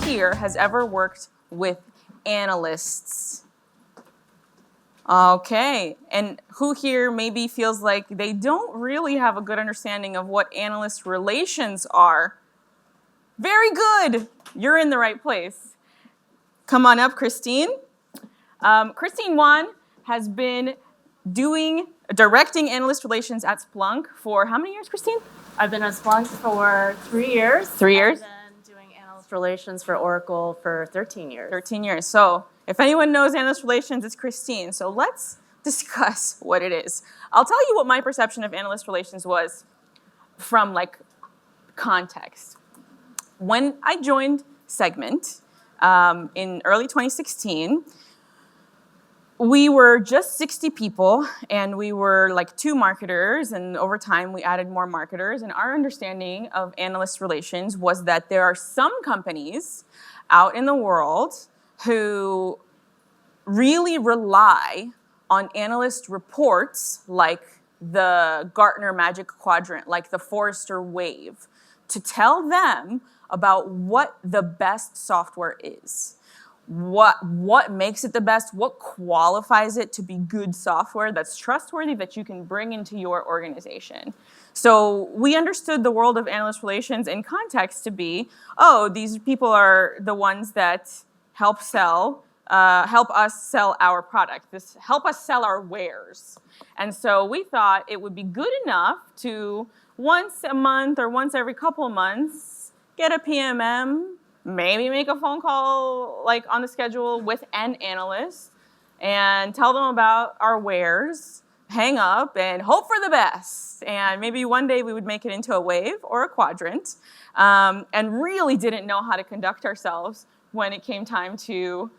here has ever worked with analysts? Okay, and who here maybe feels like they don't really have a good understanding of what analyst relations are? Very good, you're in the right place. Come on up, Christine. Christine Wan has been directing analyst relations at Splunk for how many years, Christine? I've been at Splunk for 3 years. 3 years? And then doing analyst relations for Oracle for 13 years. 13 years. So if anyone knows analyst relations, it's Christine. So let's discuss what it is. I'll tell you what my perception of analyst relations was from context. When I joined Segment in early 2016, we were just 60 people, and we were 2 marketers, and over time we added more marketers. And our understanding of analyst relations was that there are some companies out in the world who really rely on analyst reports like the Gartner Magic Quadrant, like the Forrester Wave, to tell them about what the best software is. What makes it the best, what qualifies it to be good software that's trustworthy that you can bring into your organization. So we understood the world of analyst relations in context to be, these people are the ones that help us sell our product, help us sell our wares. And so we thought it would be good enough to once a month or once every couple of months get a PMM, maybe make a phone call on the schedule with an analyst and tell them about our wares, hang up, and hope for the best. And maybe one day we would make it into a wave or a quadrant, and really didn't know how to conduct ourselves when it came time to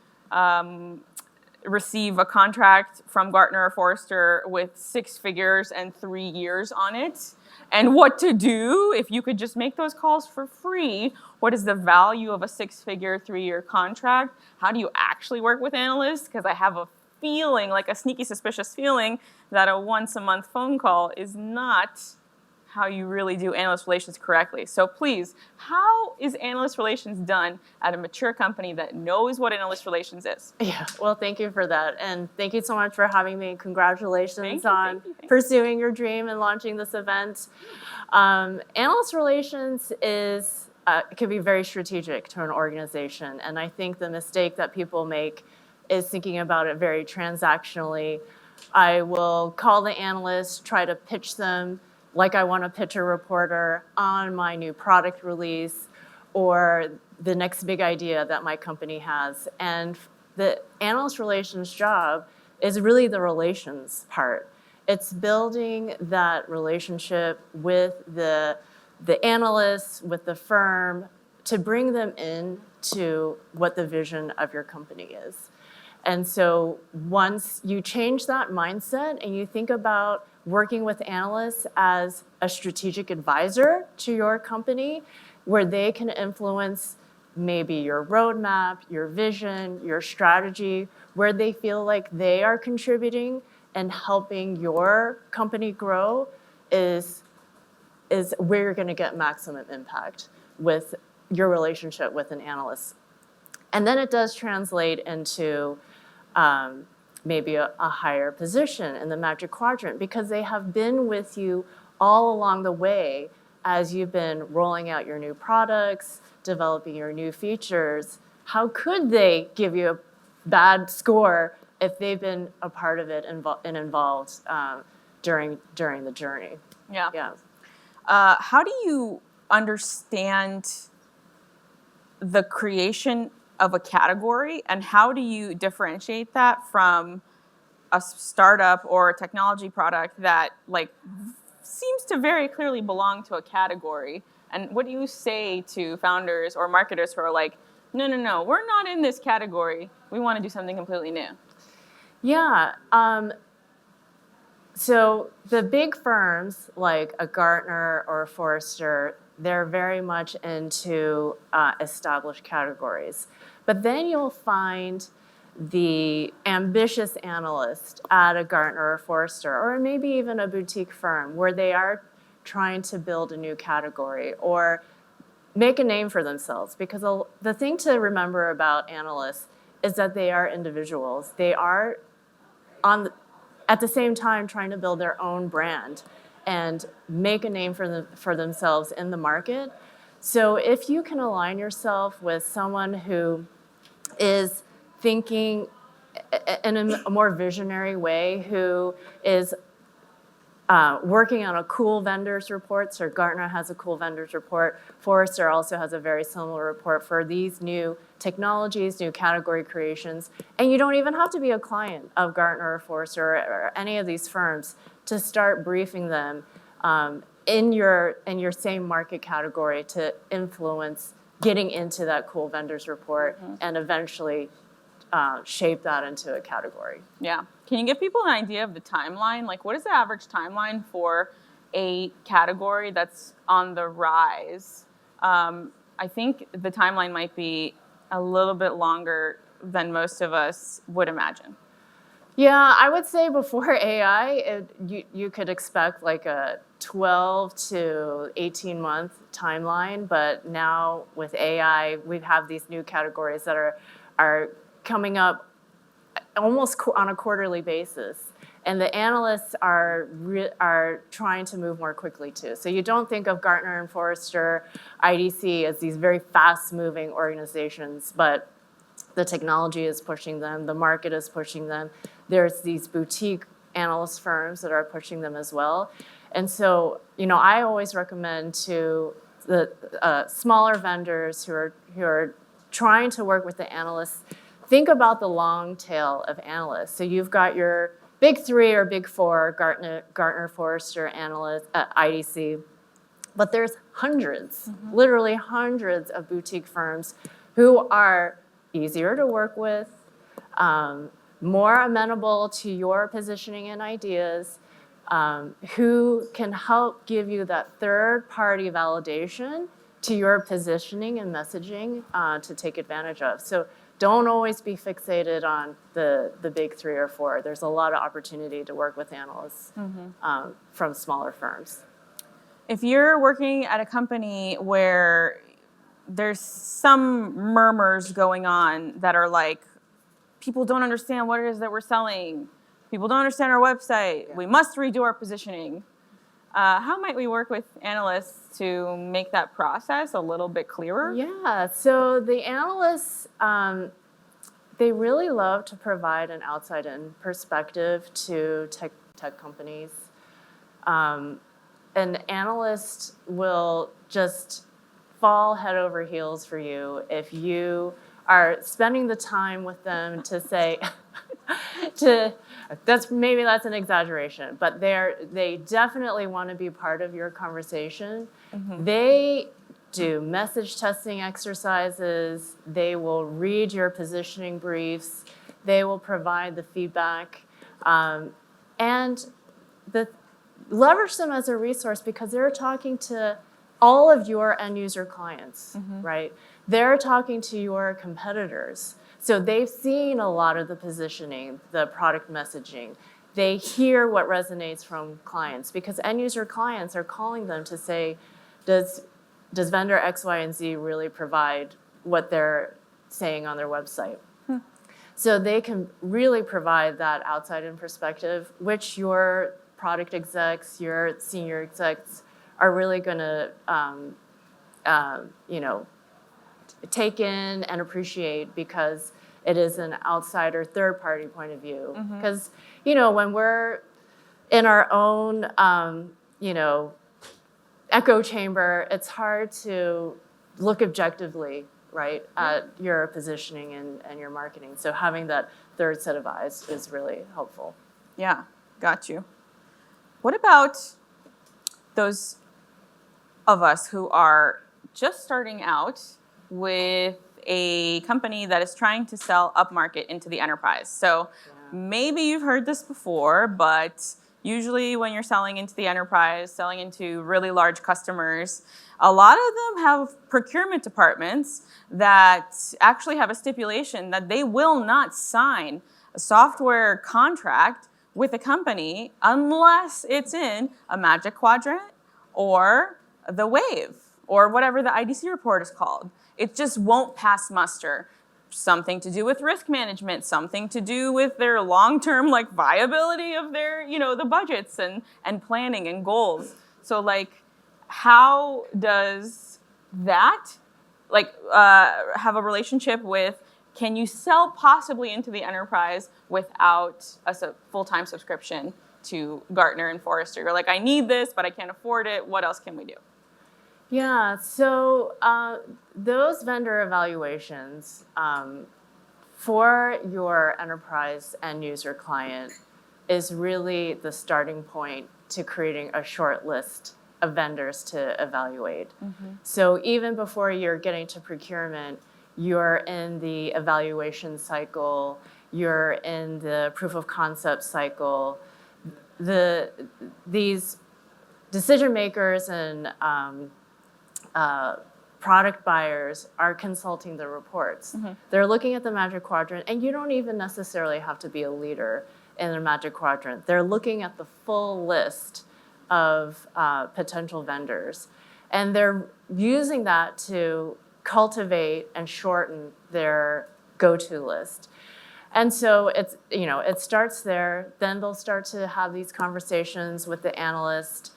receive a contract from Gartner or Forrester with 6 figures and 3 years on it. And what to do if you could just make those calls for free. What is the value of a 6-figure, 3-year contract? How do you actually work with analysts? Because I have a feeling, a sneaky suspicious feeling, that a once-a-month phone call is not how you really do analyst relations correctly. So please, how is analyst relations done at a mature company that knows what analyst relations is? Yeah, well, thank you for that. And thank you so much for having me. Congratulations on thank you. Pursuing your dream and launching this event. Analyst relations can be very strategic to an organization. And I think the mistake that people make is thinking about it very transactionally. I will call the analyst, try to pitch them like I want to pitch a reporter on my new product release or the next big idea that my company has. And the analyst relations job is really the relations part. It's building that relationship with the analysts, with the firm, to bring them in to what the vision of your company is. And so once you change that mindset and you think about working with analysts as a strategic advisor to your company, where they can influence maybe your roadmap, your vision, your strategy, where they feel like they are contributing and helping your company grow, is where you're going to get maximum impact with your relationship with an analyst. And then it does translate into maybe a higher position in the Magic Quadrant, because they have been with you all along the way as you've been rolling out your new products, developing your new features. How could they give you a bad score if they've been a part of it and involved during the journey? Yeah. How do you understand the creation of a category, and how do you differentiate that from a startup or a technology product that seems to very clearly belong to a category? And what do you say to founders or marketers who are like, no, we're not in this category, we want to do something completely new? Yeah. So the big firms like a Gartner or a Forrester, they're very much into established categories. But then you'll find the ambitious analyst at a Gartner or Forrester, or maybe even a boutique firm, where they are trying to build a new category, or make a name for themselves, because the thing to remember about analysts is that they are individuals. They are at the same time trying to build their own brand and make a name for themselves in the market. So if you can align yourself with someone who is thinking in a more visionary way, who is working on a cool vendors report. So Gartner has a cool vendors report. Forrester also has a very similar report for these new technologies, new category creations. And you don't even have to be a client of Gartner or Forrester or any of these firms to start briefing them in your same market category to influence getting into that cool vendors report and eventually shape that into a category. Yeah. Can you give people an idea of the timeline? Like, what is the average timeline for a category that's on the rise? I think the timeline might be a little bit longer than most of us would imagine. Yeah, I would say before AI, you could expect like a 12 to 18 month timeline. But now with AI, we have these new categories that are coming up almost on a quarterly basis. And the analysts are trying to move more quickly too. So you don't think of Gartner and Forrester, IDC as these very fast-moving organizations, but the technology is pushing them, the market is pushing them. There's these boutique analyst firms that are pushing them as well. And so, I always recommend to the smaller vendors who are trying to work with the analysts, think about the long tail of analysts. So you've got your big three or big four, Gartner, Forrester, analysts, IDC, but there's hundreds, literally hundreds of boutique firms who are easier to work with, more amenable to your positioning and ideas, who can help give you that third-party validation to your positioning and messaging to take advantage of. So don't always be fixated on the big three or four. There's a lot of opportunity to work with analysts from smaller firms. If you're working at a company where there's some murmurs going on that are like, people don't understand what it is that we're selling, people don't understand our website, we must redo our positioning. How might we work with analysts to make that process a little bit clearer? Yeah, so the analysts, they really love to provide an outside-in perspective to tech companies. An analyst will just fall head over heels for you if you are spending the time with them to say, that's an exaggeration, but they definitely want to be part of your conversation. They do message testing exercises. They will read your positioning briefs. They will provide the feedback, and leverage them as a resource because they're talking to all of your end user clients, right? They're talking to your competitors. So they've seen a lot of the positioning, the product messaging. They hear what resonates from clients because end user clients are calling them to say, does vendor X, Y, and Z really provide what they're saying on their website? So they can really provide that outside-in perspective, which your product execs, your senior execs are really going to, take in and appreciate because it is an outsider, third-party point of view. Because, when we're in our own, echo chamber, it's hard to look objectively, right, at your positioning and your marketing. So having that third set of eyes is really helpful. Yeah, got you. What about those of us who are just starting out with a company that is trying to sell upmarket into the enterprise? So maybe you've heard this before, but usually when you're selling into the enterprise, selling into really large customers, a lot of them have procurement departments that actually have a stipulation that they will not sign a software contract with a company unless it's in a Magic Quadrant or the Wave or whatever the IDC report is called. It just won't pass muster. Something to do with risk management, something to do with their long-term like viability of their, the budgets and planning and goals. So like, how does that have a relationship with, can you sell possibly into the enterprise without a full-time subscription to Gartner and Forrester? You're like, I need this, but I can't afford it. What else can we do? Yeah, so those vendor evaluations for your enterprise end user client is really the starting point to creating a short list of vendors to evaluate. So even before you're getting to procurement, you're in the evaluation cycle, you're in the proof of concept cycle. These decision makers and product buyers are consulting the reports. They're looking at the Magic Quadrant, and you don't even necessarily have to be a leader in the Magic Quadrant. They're looking at the full list of potential vendors, and they're using that to cultivate and shorten their go-to list. And so it's, it starts there. Then they'll start to have these conversations with the analyst.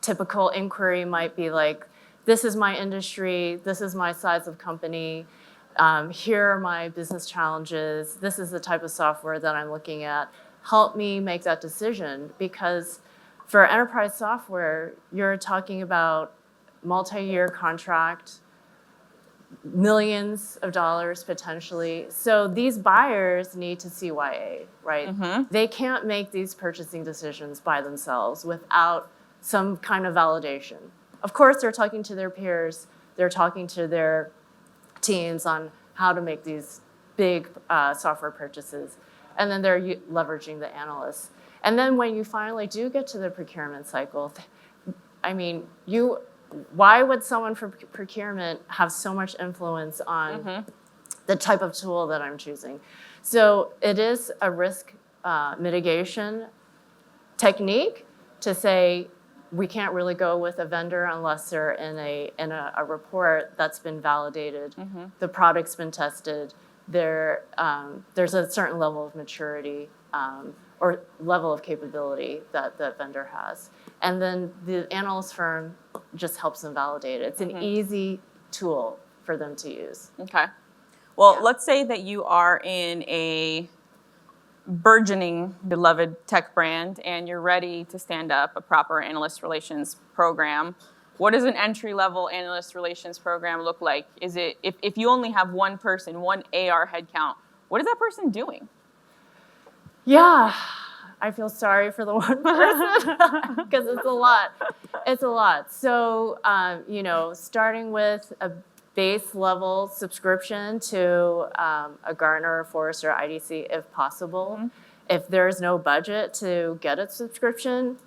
Typical inquiry might be like, this is my industry, this is my size of company, here are my business challenges, this is the type of software that I'm looking at. Help me make that decision, because for enterprise software, you're talking about multi-year contract, millions of dollars potentially. So these buyers need to CYA, right? They can't make these purchasing decisions by themselves without some kind of validation. Of course, they're talking to their peers, they're talking to their teams on how to make these big software purchases, and then they're leveraging the analysts. And then when you finally do get to the procurement cycle, why would someone from procurement have so much influence on the type of tool that I'm choosing? So it is a risk mitigation technique to say, we can't really go with a vendor unless they're in a report that's been validated, the product's been tested, there's a certain level of maturity or level of capability that the vendor has. And then the analyst firm just helps them validate it. It's an easy tool for them to use. Okay. Well, let's say that you are in a burgeoning, beloved tech brand, and you're ready to stand up a proper analyst relations program. What does an entry-level analyst relations program look like? Is it, if you only have one person, one AR headcount, what is that person doing? Yeah, I feel sorry for the one person because it's a lot. It's a lot. So, starting with a base level subscription to a Gartner, Forrester, IDC if possible. If there's no budget to get a subscription,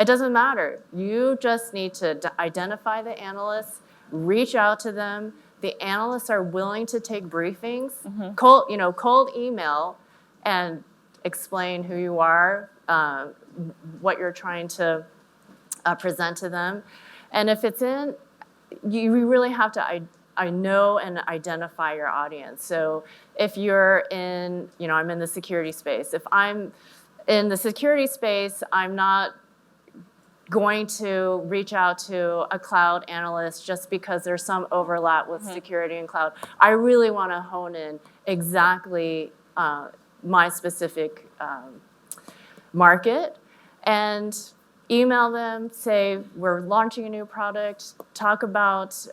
it doesn't matter. You just need to identify the analysts, reach out to them. The analysts are willing to take briefings, cold email, and explain who you are, what you're trying to present to them. And if it's you really have to I know and identify your audience. So if you're in, I'm in the security space. If I'm in the security space, I'm not going to reach out to a cloud analyst just because there's some overlap with security and cloud. I really want to hone in exactly my specific market and email them, say, we're launching a new product, talk about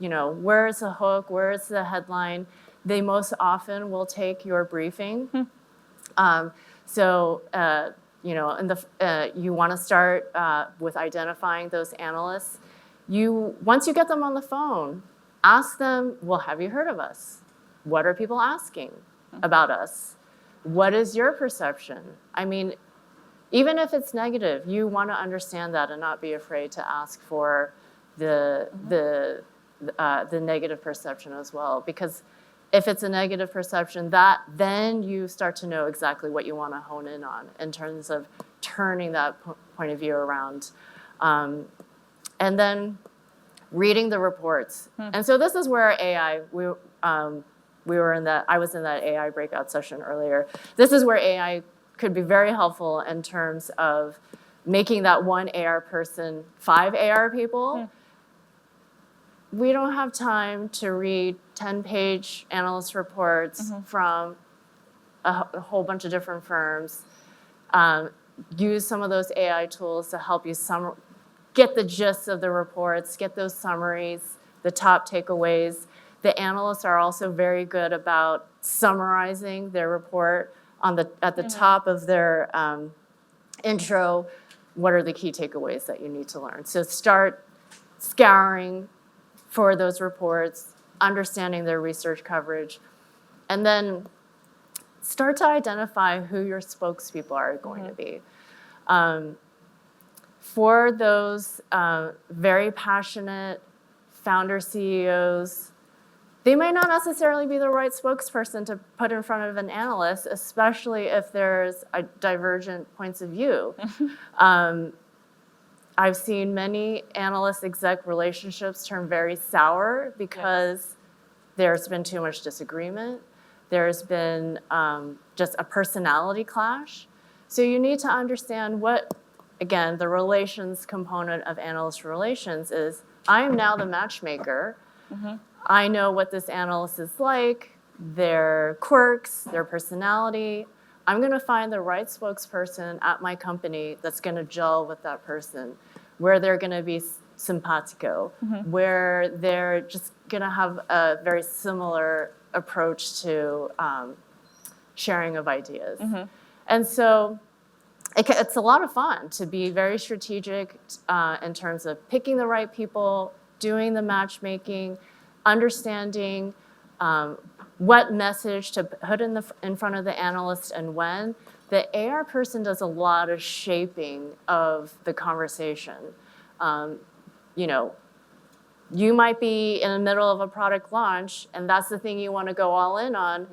where's the hook, where's the headline. They most often will take your briefing. You want to start with identifying those analysts. Once you get them on the phone, ask them, well, have you heard of us? What are people asking about us? What is your perception? I mean, even if it's negative, you want to understand that and not be afraid to ask for the negative perception as well. Because if it's a negative perception, then you start to know exactly what you want to hone in on in terms of turning that point of view around. And then reading the reports. And so this is where AI, I was in that AI breakout session earlier. This is where AI could be very helpful in terms of making that one AR person 5 AR people. We don't have time to read 10-page analyst reports from a whole bunch of different firms. Use some of those AI tools to help you get the gist of the reports, get those summaries, the top takeaways. The analysts are also very good about summarizing their report at the top of their intro. What are the key takeaways that you need to learn? So start scouring for those reports, understanding their research coverage, and then start to identify who your spokespeople are going to be. For those very passionate founder CEOs, they might not necessarily be the right spokesperson to put in front of an analyst, especially if there's a divergent points of view. I've seen many analyst-exec relationships turn very sour because there's been too much disagreement. There's been just a personality clash. So you need to understand what, again, the relations component of analyst relations is. I am now the matchmaker. I know what this analyst is like, their quirks, their personality. I'm going to find the right spokesperson at my company that's going to gel with that person, where they're going to be simpatico, where they're just going to have a very similar approach to sharing of ideas. And so it's a lot of fun to be very strategic in terms of picking the right people, doing the matchmaking, understanding what message to put in front of the analyst and when. The AR person does a lot of shaping of the conversation. You might be in the middle of a product launch, and that's the thing you want to go all in on,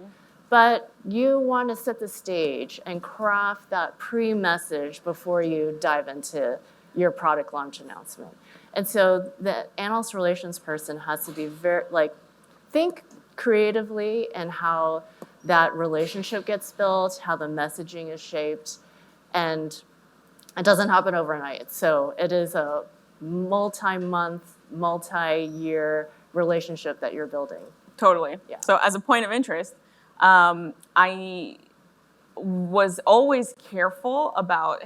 but you want to set the stage and craft that pre-message before you dive into your product launch announcement. And so the analyst relations person has to be think creatively in how that relationship gets built, how the messaging is shaped, and it doesn't happen overnight. So it is a multi-month, multi-year relationship that you're building. Totally. Yeah. So as a point of interest, I was always careful about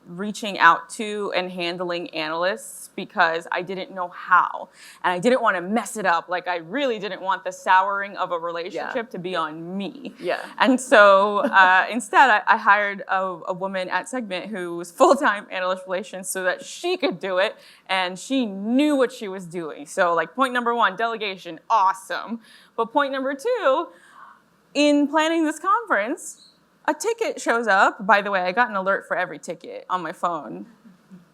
reaching out to and handling analysts because I didn't know how. And I didn't want to mess it up. I really didn't want the souring of a relationship to be on me. Yeah. And so instead, I hired a woman at Segment who was full-time analyst relations so that she could do it. And she knew what she was doing. So point number 1, delegation, awesome. But point number 2, in planning this conference, a ticket shows up. By the way, I got an alert for every ticket on my phone.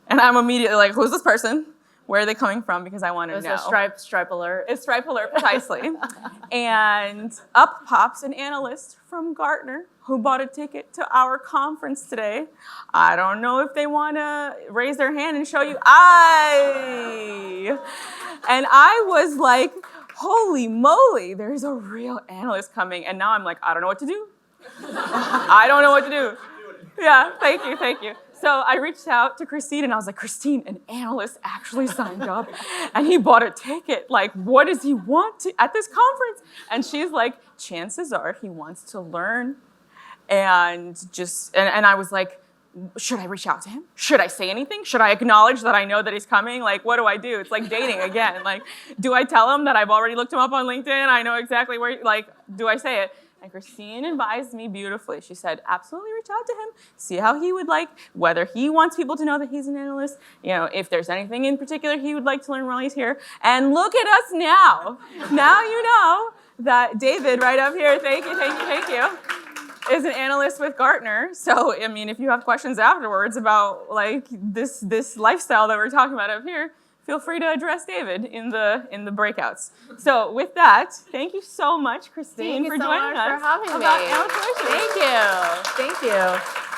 And I'm immediately like, who's this person? Where are they coming from? Because I want to know. It was a Stripe alert. It's Stripe alert, precisely. And up pops an analyst from Gartner who bought a ticket to our conference today. I don't know if they want to raise their hand and show you. And I was like, holy moly, there's a real analyst coming. And now I'm like, I don't know what to do. I don't know what to do. Yeah, thank you. So I reached out to Christine and I was like, Christine, an analyst actually signed up and he bought a ticket. What does he want at this conference? And she's like, chances are he wants to learn. And I was like, should I reach out to him? Should I say anything? Should I acknowledge that I know that he's coming? What do I do? It's like dating again. Do I tell him that I've already looked him up on LinkedIn? I know exactly where, do I say it? And Christine advised me beautifully. She said, absolutely reach out to him, see how he would whether he wants people to know that he's an analyst, if there's anything in particular he would like to learn while he's here. And look at us now. Now you know that David right up here, thank you, is an analyst with Gartner. So, if you have questions afterwards about this lifestyle that we're talking about up here, feel free to address David in the breakouts. So with that, thank you so much, Christine, for joining us. Thank you so much for having me. About Analyst Relations. Thank you.